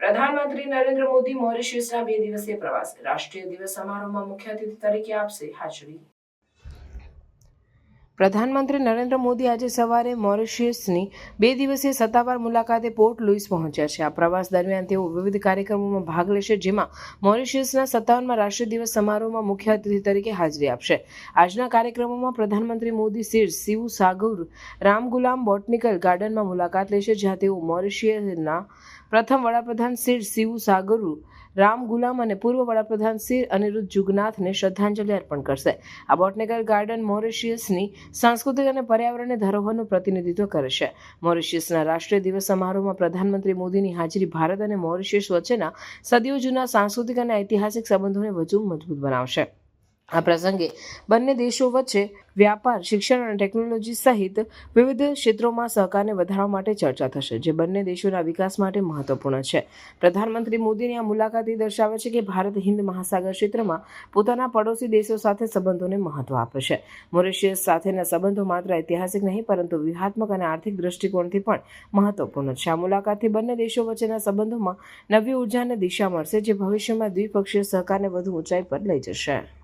પ્રધાનમંત્રી નરેન્દ્ર મોદી મોરિશિયસના 2 દિવસીય પ્રવાસે રાષ્ટ્રીય દિવસ સમારોહમાં મુખ્ય અતિથિ તરીકે આપશે હાજરી। પ્રધાનમંત્રી નરેન્દ્ર મોદી આજે સવારે મોરિશિયસની 2 દિવસીય સત્તાવાર મુલાકાતે પોર્ટ લુઇસ પહોંચ્યા છે। આ પ્રવાસ દરમિયાન તેઓ વિવિધ કાર્યક્રમોમાં ભાગ લેશે, જેમાં મોરિશિયસના 57મા રાષ્ટ્રીય દિવસ સમારોહમાં મુખ્ય અતિથિ તરીકે હાજરી આપશે। આજના કાર્યક્રમોમાં પ્રધાનમંત્રી મોદી સિર્સ શિવુ સાગુર રામગુલામ બોટનિકલ ગાર્ડનમાં મુલાકાત લેશે, જ્યાં તેઓ મોરિશિયસના પ્રથમ વડાપ્રધાન સિર્સ શિવુ સાગુર રામગુલામ અને પૂર્વ વડાપ્રધાન સિર અનિરુદ્ધ જુગનાથને શ્રદ્ધાંજલિ અર્પણ કરશે। આ બોટનિકલ ગાર્ડન મોરિશિયસની સાંસ્કૃતિક અને પર્યાવરણીય ધરોહરનું પ્રતિનિધિત્વ કરે છે। મોરિશિયસના રાષ્ટ્રીય દિવસ સમારોહમાં પ્રધાનમંત્રી મોદીની હાજરી ભારત અને મોરિશિયસ વચ્ચેના સદીઓ જૂના સાંસ્કૃતિક અને ઐતિહાસિક સંબંધોને વધુ મજબૂત બનાવશે। આ પ્રસંગે બંને દેશો વચ્ચે વ્યાપાર, શિક્ષણ અને ટેકનોલોજી સહિત વિવિધ ક્ષેત્રોમાં સહકારને વધારવા માટે ચર્ચા થશે, જે બંને દેશોના વિકાસ માટે મહત્વપૂર્ણ છે। પ્રધાનમંત્રી મોદીની આ મુલાકાત દર્શાવે છે કે ભારત હિન્દ મહાસાગર ક્ષેત્રમાં પોતાના પડોશી દેશો સાથે સંબંધોને મહત્વ આપે છે। મોરિશિયસ સાથેના સંબંધો માત્ર ઐતિહાસિક નહીં, પરંતુ વ્યૂહાત્મક અને આર્થિક દૃષ્ટિકોણથી પણ મહત્વપૂર્ણ છે। આ મુલાકાતથી બંને દેશો વચ્ચેના સંબંધોમાં નવી ઉર્જા અને દિશા મળશે, જે ભવિષ્યમાં દ્વિપક્ષીય સહકારને વધુ ઊંચાઈ પર લઈ જશે।